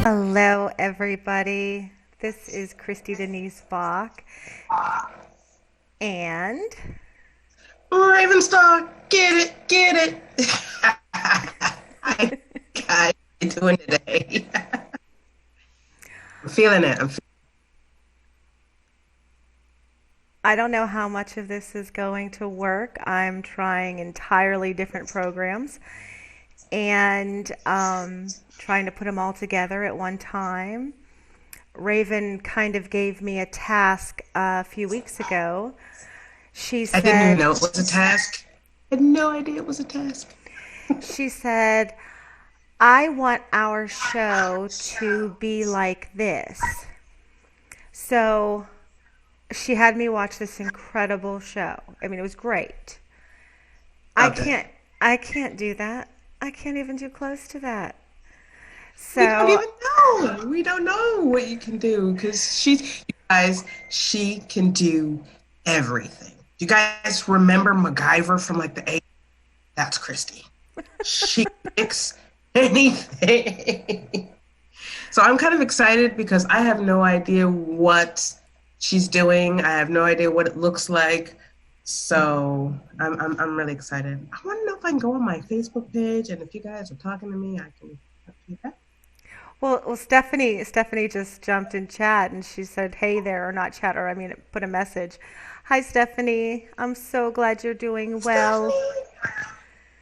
Hello, everybody. This is Kristy Denice Bock, and Raven Starr, get it, get it. Hi, guys, how you doing today? I'm feeling it. I don't know how much of this is going to work. I'm trying entirely different programs and trying to put them all together at one time. Raven kind of gave me a task a few weeks ago. She I didn't even said, know it was a task. I had no idea it was a task. she said, I want our show to be like this. So she had me watch this incredible show. I mean, it was great. I Okay. can't I can't do that. I can't even do close to that. We don't So even know. We don't know what you can do because you guys, she can do everything. You guys remember MacGyver from like the 80s? That's Kristy. She can fix anything. So I'm kind of excited because I have no idea what she's doing. I have no idea what it looks like. So I'm really excited. I want to know if I can go on my Facebook page, and if you guys are talking to me, I can do that. well, Stephanie just jumped in chat and she said, "Hey there," or not chat, or I mean, put a message. Hi, Stephanie. I'm so glad you're doing well. Stephanie,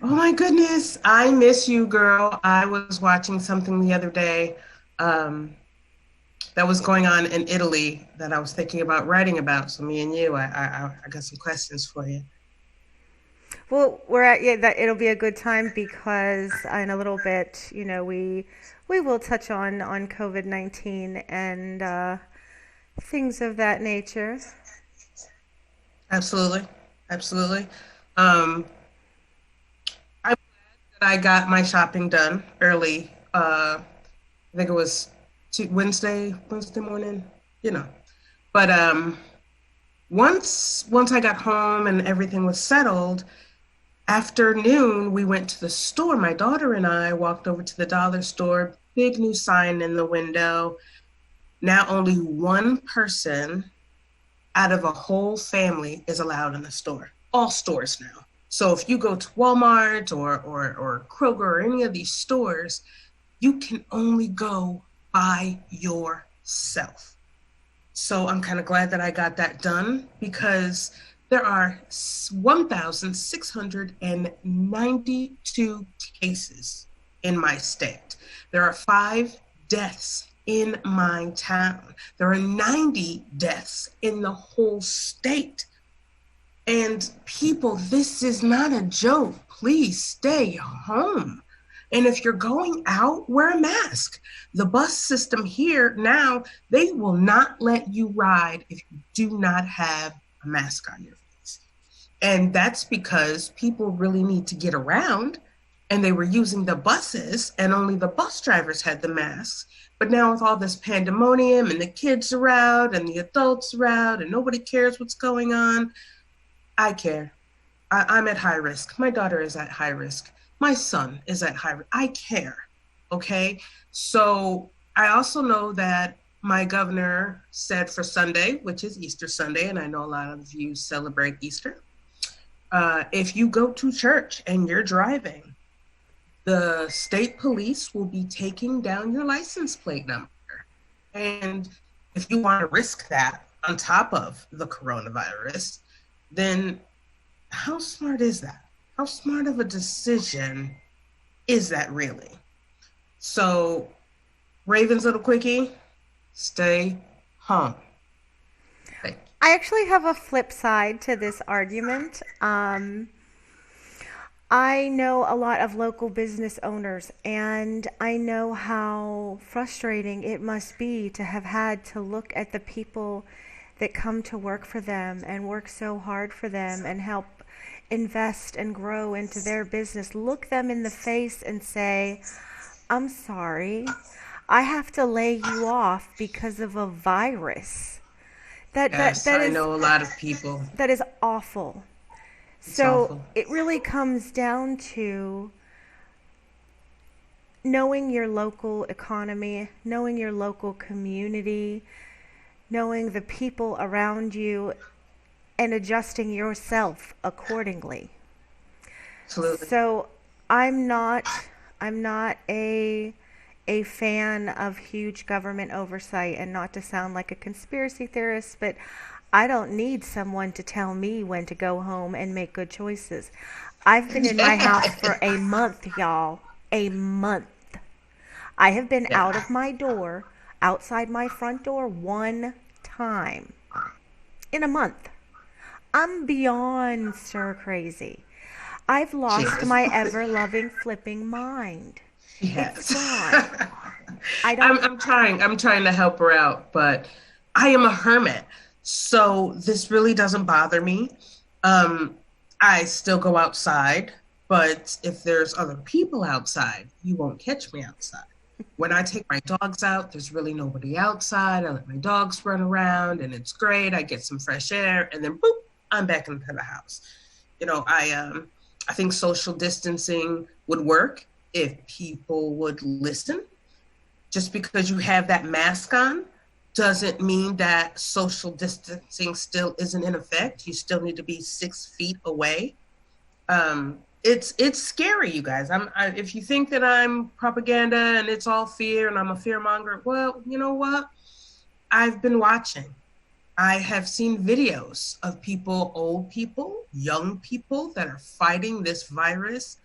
oh my goodness, I miss you, girl. I was watching something the other day um, that was going on in Italy that I was thinking about writing about. So me and you, I got some questions for you. Well, we're at yeah, that it'll be a good time because in a little bit, we will touch on COVID-19 and things of that nature. Absolutely, absolutely. Um, I'm glad that I got my shopping done early. I think it was Wednesday morning. You know, but once I got home and everything was settled, afternoon we went to the store. My daughter and I walked over to the dollar store. Big new sign in the window. Now only one person out of a whole family is allowed in the store. All stores now. So if you go to Walmart or Kroger or any of these stores, you can only go by yourself. So I'm kind of glad that I got that done because there are 1,692 cases in my state. There are 5 deaths in my town. There are 90 deaths in the whole state. And people, this is not a joke. Please stay home. And if you're going out, wear a mask. The bus system here now, they will not let you ride if you do not have a mask on your face. And that's because people really need to get around and they were using the buses and only the bus drivers had the masks. But now with all this pandemonium and the kids are out and the adults are out and nobody cares what's going on, I care. I'm at high risk. My daughter is at high risk. My son is at high risk. I care. Okay. So I also know that my governor said for Sunday, which is Easter Sunday, and I know a lot of you celebrate Easter. If you go to church and you're driving, the state police will be taking down your license plate number. And if you want to risk that on top of the coronavirus, then how smart is that? How smart of a decision is that really? So, Raven's little quickie, stay home. Thank I actually have a flip side to this argument. I know a lot of local business owners, and I know how frustrating it must be to have had to look at the people that come to work for them and work so hard for them and help invest and grow into their business. Look them in the face and say, I'm sorry, I have to lay you off because of a virus. That that Yes, that I is know a lot of people. that is awful. It's So awful. it really comes down to knowing your local economy, knowing your local community, knowing the people around you, and adjusting yourself accordingly. Absolutely. So I'm not I'm not a fan of huge government oversight, and not to sound like a conspiracy theorist, but I don't need someone to tell me when to go home and make good choices. I've been in my house for a month, y'all. A month. I have been out Yeah. of my door, outside my front door, one time in a month. I'm beyond stir crazy. I've lost Jesus. my ever loving flipping mind. It's Yes. gone. I I'm don't. I'm trying. I'm trying to help her out, but I am a hermit. So this really doesn't bother me. Um, I still go outside, but if there's other people outside, you won't catch me outside. When I take my dogs out, there's really nobody outside. I let my dogs run around and it's great. I get some fresh air and then boop, I'm back into the house. I think social distancing would work if people would listen. Just because you have that mask on doesn't mean that social distancing still isn't in effect. You still need to be 6 feet away. It's scary, you guys. If you think that I'm propaganda and it's all fear and I'm a fear monger, well, you know what? I've been watching. I have seen videos of people, old people, young people that are fighting this virus,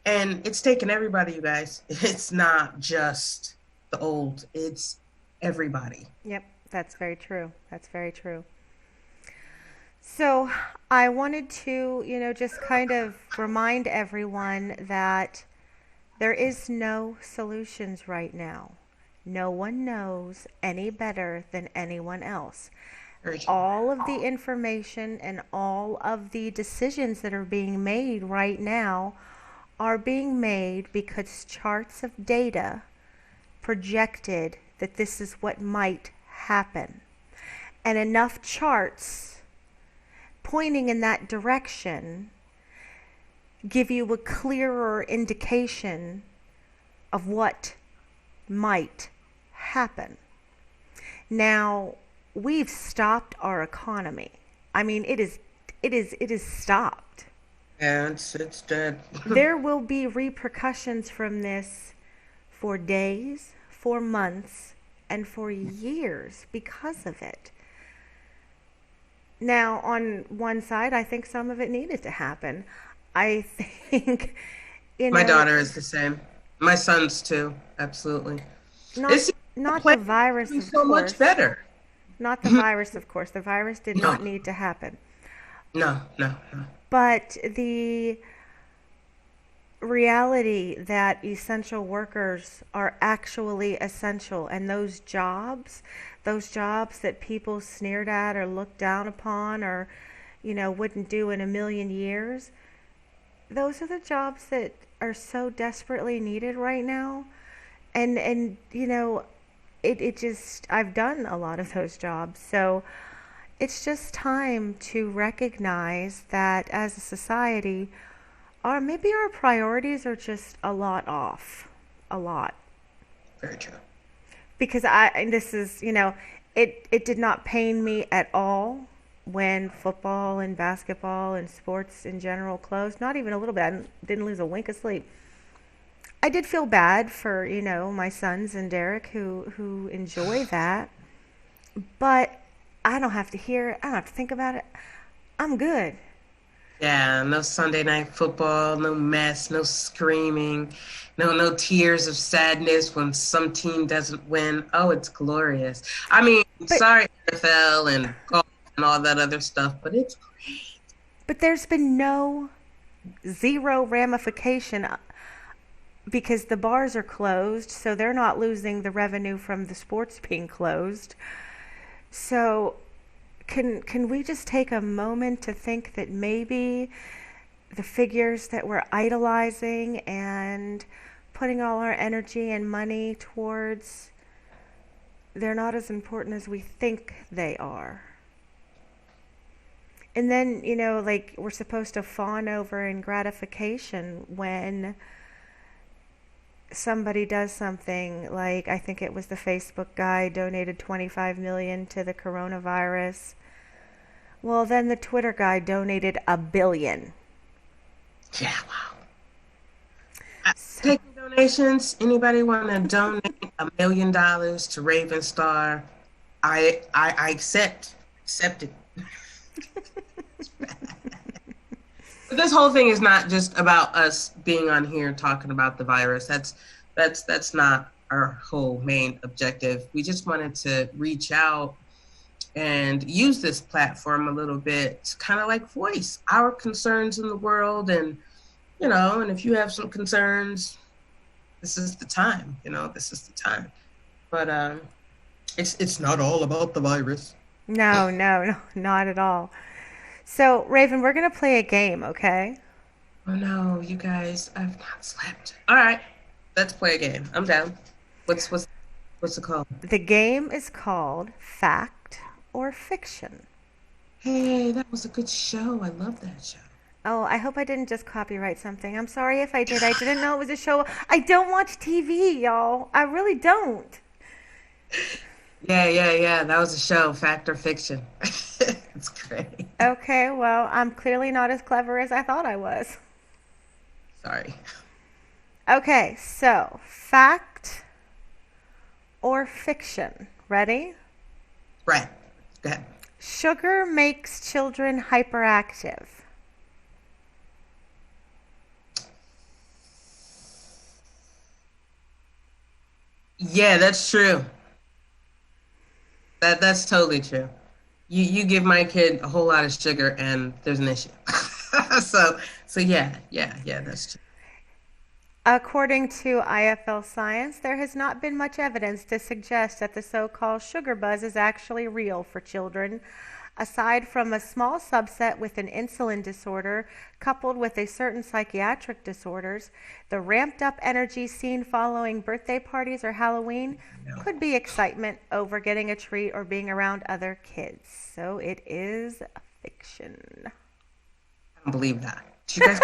and it's taken everybody, you guys. It's not just the old, it's everybody. Yep, that's very true. That's very true. So I wanted to, just kind of remind everyone that there is no solutions right now. No one knows any better than anyone else. Very true. All of the information and all of the decisions that are being made right now are being made because charts of data projected that this is what might happen. And enough charts pointing in that direction give you a clearer indication of what might happen. Now, we've stopped our economy. I mean, it is stopped. Yeah, it's dead. There will be repercussions from this for days, for months, and for years because of it. Now, on one side, I think some of it needed to happen. I think, you My know, daughter is the same. My son's too. Absolutely. not It's the not the plan virus, is of so much course. better. Not the virus, of course. The virus did not No, need to happen. no, no, no. But the reality that essential workers are actually essential, and those jobs that people sneered at or looked down upon, or wouldn't do in a million years, those are the jobs that are so desperately needed right now. And it just, I've done a lot of those jobs, so it's just time to recognize that as a society, maybe our priorities are just a lot off. A lot. Very true. Because and this is, it did not pain me at all when football and basketball and sports in general closed. Not even a little bit. I didn't lose a wink of sleep. I did feel bad for, my sons and Derek who enjoy that, but I don't have to hear it. I don't have to think about it. I'm good. Yeah, no Sunday night football, no mess, no screaming, no tears of sadness when some team doesn't win. Oh, it's glorious. I mean, But sorry NFL and golf and all that other stuff, but it's but there's been no zero ramification because the bars are closed, so they're not losing the revenue from the sports being closed. So can we just take a moment to think that maybe the figures that we're idolizing and putting all our energy and money towards, they're not as important as we think they are. And then, like we're supposed to fawn over in gratification when somebody does something like I think it was the Facebook guy donated 25 million to the coronavirus. Well, then the Twitter guy donated a billion. Yeah, wow. Taking donations. Anybody want to donate $1 million to Raven Starr? I accept it. But this whole thing is not just about us being on here talking about the virus. That's not our whole main objective. We just wanted to reach out and use this platform a little bit to kind of like voice our concerns in the world. And and if you have some concerns, this is the time. This is the time. But it's not all about the virus. No, no, no, not at all. So, Raven, we're going to play a game, okay? Oh no, you guys, I've not slept. All right, let's play a game. I'm down. What's it called? The game is called Fact or Fiction. Hey, that was a good show. I love that show. Oh, I hope I didn't just copyright something. I'm sorry if I did. I didn't know it was a show. I don't watch TV, y'all. I really don't. Yeah. That was a show, Fact or Fiction. It's great. Okay, well, I'm clearly not as clever as I thought I was. Sorry. Okay, so fact or fiction. Ready? Right. Go ahead. Sugar makes children hyperactive. Yeah, that's true. That's totally true. You give my kid a whole lot of sugar and there's an issue. so yeah, that's true. According to IFL Science, there has not been much evidence to suggest that the so-called sugar buzz is actually real for children. Aside from a small subset with an insulin disorder coupled with a certain psychiatric disorders, the ramped up energy seen following birthday parties or Halloween No, could be excitement over getting a treat or being around other kids. So it is fiction. I don't believe that. Do you guys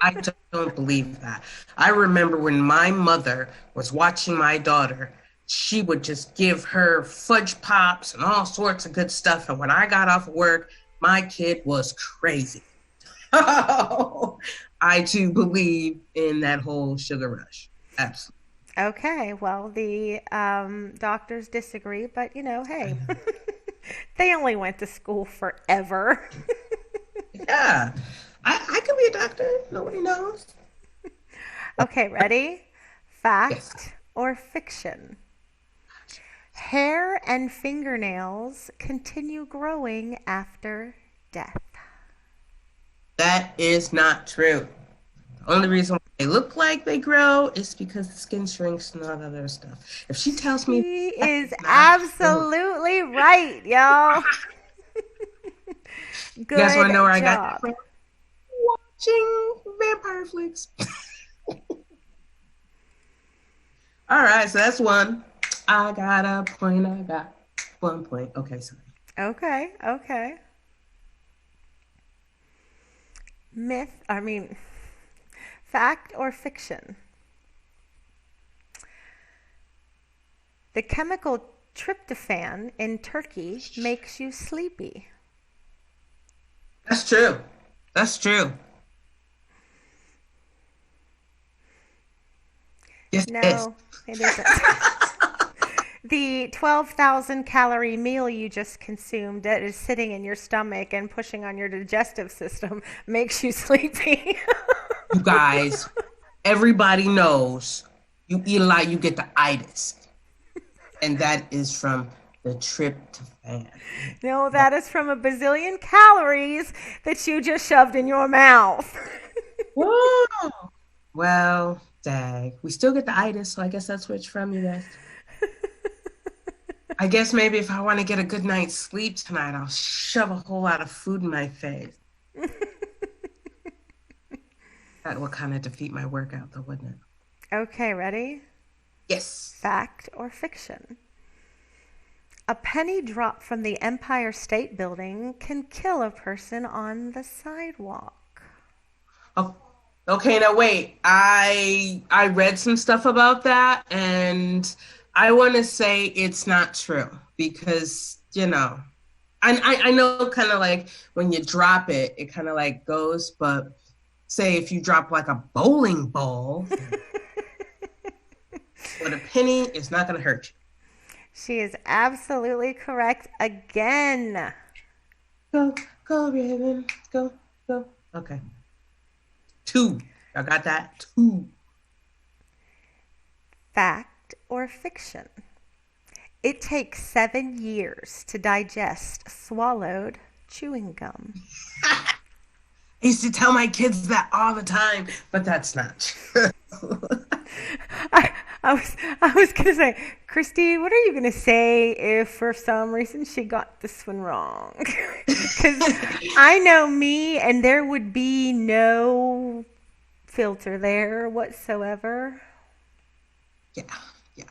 I don't believe that. I remember when my mother was watching my daughter, she would just give her fudge pops and all sorts of good stuff. And when I got off of work, my kid was crazy. I too believe in that whole sugar rush. Absolutely. Okay, well, the doctors disagree, but I hey, know. they only went to school forever. Yeah. I could be a doctor. Nobody knows. Okay, ready? Yes. Fact or fiction? Hair and fingernails continue growing after death. That is not true. The only reason why they look like they grow is because the skin shrinks and all that other stuff. If she tells me She that is is not true, absolutely right, y'all. you guys want to know Good where I got that job. from? Watching vampire flicks. All right, so that's one. I got a point. I got 1 point. Okay, sorry. Okay, okay. Fact or fiction? The chemical tryptophan in turkey makes you sleepy. That's true. That's true. Yes, it is. No, it isn't. The 12,000 calorie meal you just consumed that is sitting in your stomach and pushing on your digestive system makes you sleepy. You guys, everybody knows you eat a lot, you get the itis. And that is from the tryptophan. No, that is from a bazillion calories that you just shoved in your mouth. Whoa. Well, dag. We still get the itis, so I guess that's switched from you guys. I guess maybe if I want to get a good night's sleep tonight, I'll shove a whole lot of food in my face. That will kind of defeat my workout, though, wouldn't it? Okay, ready? Yes. Fact or fiction? A penny dropped from the Empire State Building can kill a person on the sidewalk. Oh, okay, now wait. I read some stuff about that, and I want to say it's not true because I know kind of like when you drop it, it kind of like goes, but say if you drop like a bowling ball with a penny, it's not going to hurt you. She is absolutely correct again. Go, go, Raven. Go, go. Okay. Two. Y'all got that? Two. Fact or fiction? It takes 7 years to digest swallowed chewing gum. I used to tell my kids that all the time, but that's not true. I was gonna say, Kristy, what are you gonna say if for some reason she got this one wrong? Because I know me, and there would be no filter there whatsoever. Yeah, yeah.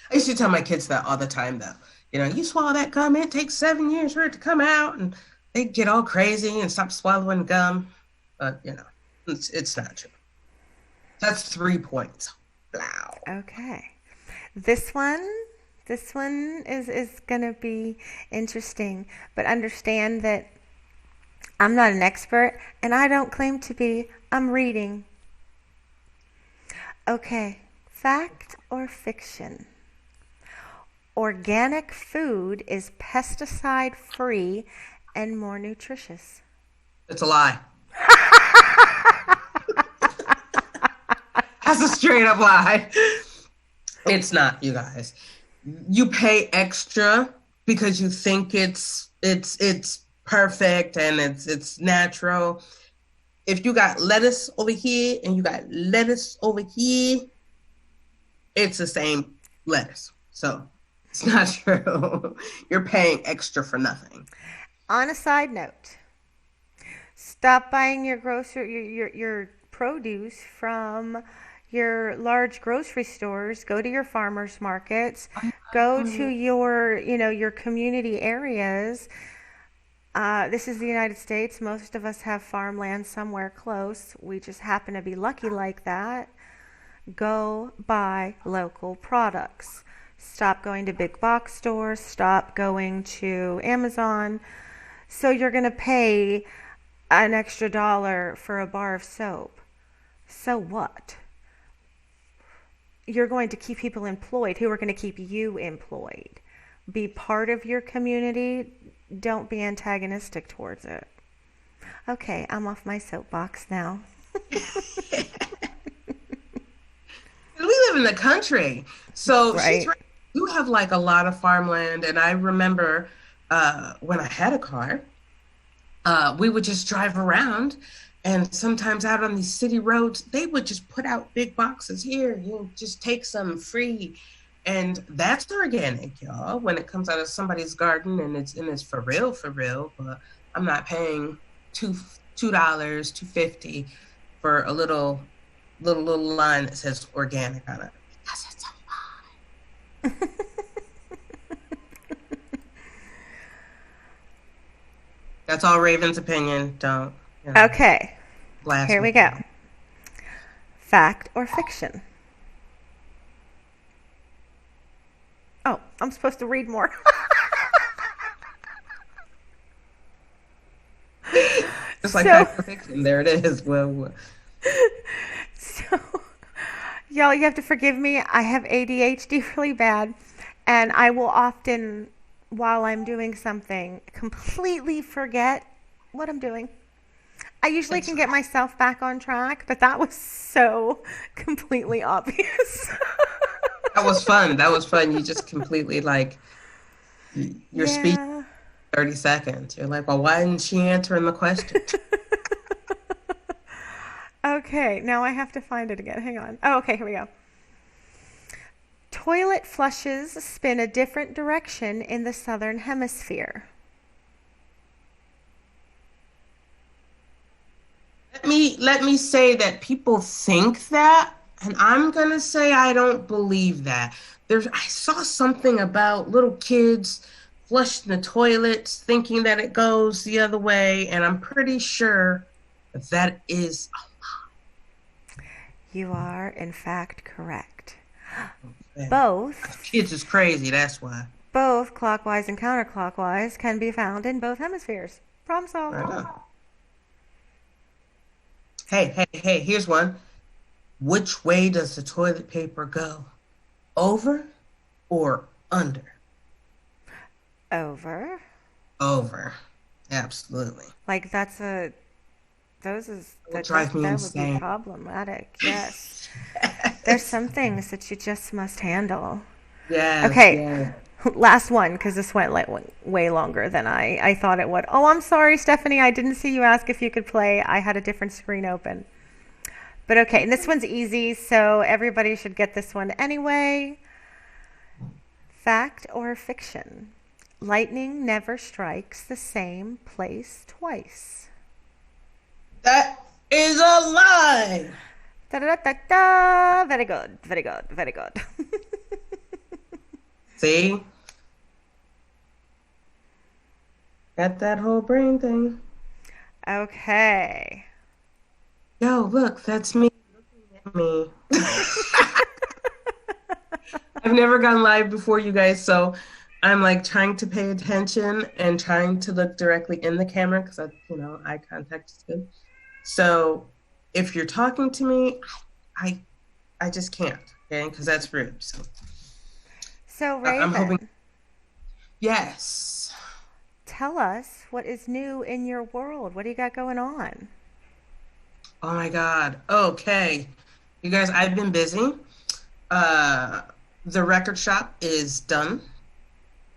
I used to tell my kids that all the time, though. You swallow that gum, it takes 7 years for it to come out, and they get all crazy and stop swallowing gum. But, it's not true. That's 3 points. Wow. Okay. This one, this one is gonna be interesting, but understand that I'm not an expert, and I don't claim to be. I'm reading. Okay. Fact or fiction? Organic food is pesticide free and more nutritious. It's a lie. That's a straight up lie. It's not, you guys. You pay extra because you think it's perfect and it's natural. If you got lettuce over here and you got lettuce over here, it's the same lettuce. So it's not true. You're paying extra for nothing. On a side note, stop buying your produce from your large grocery stores. Go to your farmers markets. Go to your community areas. This is the United States. Most of us have farmland somewhere close. We just happen to be lucky like that. Go buy local products. Stop going to big box stores. Stop going to Amazon. So you're going to pay an extra dollar for a bar of soap. So what? You're going to keep people employed who are going to keep you employed. Be part of your community. Don't be antagonistic towards it. Okay, I'm off my soapbox now. We live in the country. So she's Right. right. You have like a lot of farmland. And I remember when I had a car, we would just drive around. And sometimes out on these city roads, they would just put out big boxes. Here, you just take some free. And that's organic, y'all, when it comes out of somebody's garden and it's for real. But I'm not paying $2, $2.50 for a little line that says organic on it. Because it's a That's all Raven's opinion. Don't, Okay, blast here me. we go. Fact or fiction? Oh, I'm supposed to read more. Just like So, fact or fiction. There it is. Well, so, y'all, you have to forgive me. I have ADHD really bad, and I will often, while I'm doing something, completely forget what I'm doing. I usually it's can get myself back on track, but that was so completely obvious. that was fun. That was fun. You just completely like your speech Yeah. 30 seconds. You're like, well, why didn't she answer the question? Okay, now I have to find it again. Hang on. Oh, okay, here we go. Toilet flushes spin a different direction in the southern hemisphere. Let me say that people think that, and I'm gonna say I don't believe that. I saw something about little kids flushing the toilets, thinking that it goes the other way, and I'm pretty sure that that is You are, in fact, correct. man, Both, kids is crazy. That's why. both clockwise and counterclockwise can be found in both hemispheres. Problem solved. Right on. Hey, hey, hey, here's one. Which way does the toilet paper go? Over or under? Over. Over. Absolutely. Like that's a those is It will that drive me that would be insane. problematic. Yes. There's Yes. some things that you just must handle. Yes, Okay, yes. last one because this went like way longer than I thought it would. Oh, I'm sorry, Stephanie. I didn't see you ask if you could play. I had a different screen open. But okay, and this one's easy, so everybody should get this one anyway. Fact or fiction? Lightning never strikes the same place twice. That is a lie. Da da da da. Very good. Very good. Very good. See? Got that whole brain thing. Okay. Yo, look, that's me. Me. I've never gone live before, you guys, so I'm like trying to pay attention and trying to look directly in the camera because eye contact is good. So if you're talking to me, I I just can't, okay? Because that's rude. So So, I'm hoping. Raven, Yes. tell us what is new in your world. What do you got going on? Oh my God. Okay. You guys, I've been busy. Uh, the record shop is done.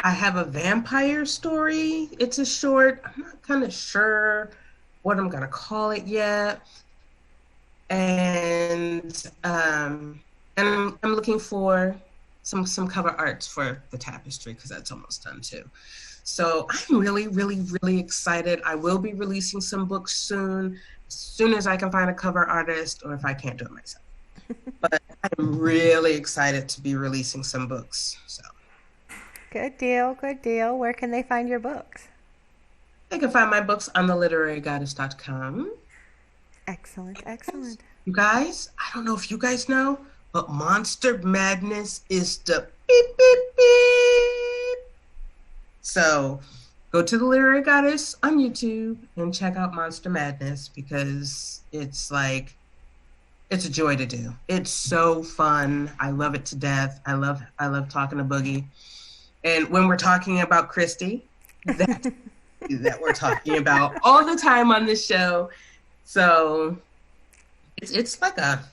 I have a vampire story. It's a short. I'm not kind of sure what I'm gonna call it yet. And I'm looking for some cover arts for the tapestry because that's almost done too. So I'm really, really, really excited. I will be releasing some books as soon as I can find a cover artist or if I can't do it myself. But I'm really excited to be releasing some books. So Good deal. Good deal. Where can they find your books? they can find my books on theliterarygoddess.com. Excellent. Excellent. You guys, I don't know if you guys know, but Monster Madness is the beep, beep, beep. So go to the Literary Goddess on YouTube and check out Monster Madness because it's a joy to do. It's so fun. I love it to death. I love talking to Boogie. And when we're talking about Kristy, that that we're talking about all the time on this show. So it's like a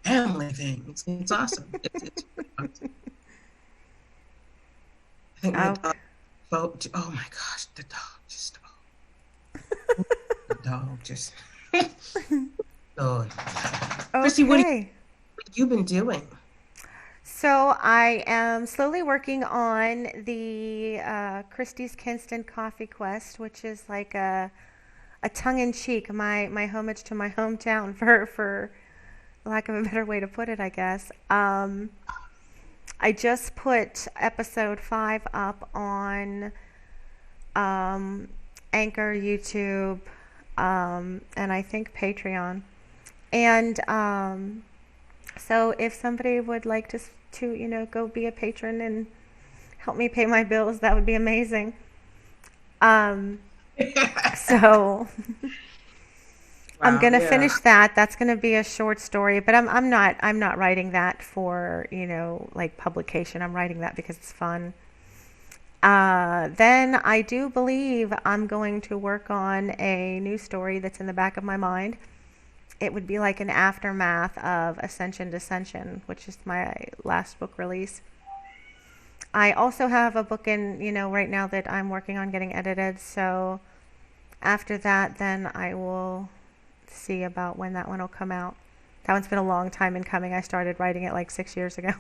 family thing. It's awesome. It's pretty awesome. I think my Oh, dog. Oh my gosh, the dog just. The dog just. Oh, Kristy, okay. what have you been doing? So I am slowly working on the Christie's Kinston Coffee Quest, which is like a tongue-in-cheek, my homage to my hometown, for lack of a better way to put it, I guess. I just put episode 5 up on um, Anchor, YouTube, and I think Patreon. And so if somebody would like to go be a patron and help me pay my bills, that would be amazing. Um, so I'm Wow, gonna yeah. finish that. That's gonna be a short story, but I'm not writing that for like publication. I'm writing that because it's fun. Then I do believe I'm going to work on a new story that's in the back of my mind. It would be like an aftermath of Ascension Descension, which is my last book release. I also have a book in right now that I'm working on getting edited. So after that, then I will see about when that one will come out. That one's been a long time in coming. I started writing it like 6 years ago.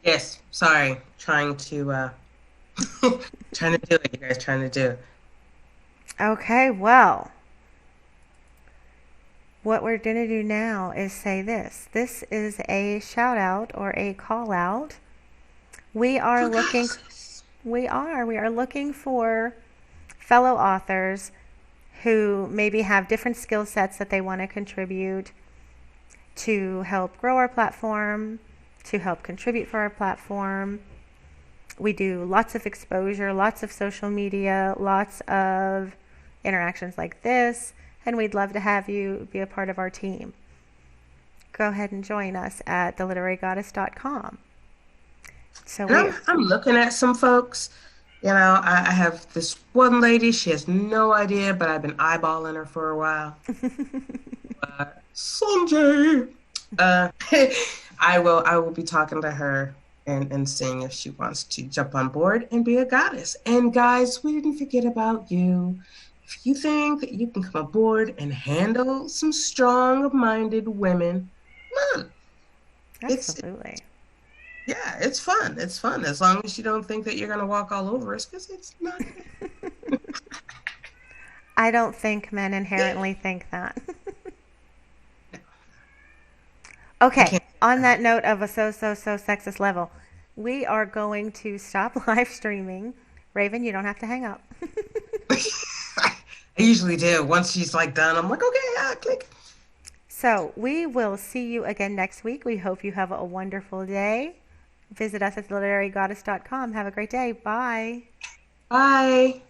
Yes, sorry. Trying to trying to do it, you guys trying to do. Okay, well, what we're going to do now is say this. This is a shout out or a call out. We are For looking goddesses. we are looking for fellow authors who maybe have different skill sets that they want to contribute to help grow our platform, to help contribute for our platform. We do lots of exposure, lots of social media, lots of interactions like this, and we'd love to have you be a part of our team. Go ahead and join us at theliterarygoddess.com. So And we I'm looking at some folks. I have this one lady, she has no idea, but I've been eyeballing her for a while. Sanjay. Uh, I will be talking to her and seeing if she wants to jump on board and be a goddess. And guys, we didn't forget about you. If you think that you can come aboard and handle some strong-minded women, come on. It's absolutely. yeah, it's fun. It's fun as long as you don't think that you're gonna walk all over us because it's not. I don't think men inherently think that. I Okay, can't. on that note of a so sexist level, we are going to stop live streaming. Raven, you don't have to hang up. I usually do. Once she's like done, I'm like, okay, click. So we will see you again next week. We hope you have a wonderful day. Visit us at theliterarygoddess.com. Have a great day. Bye. Bye.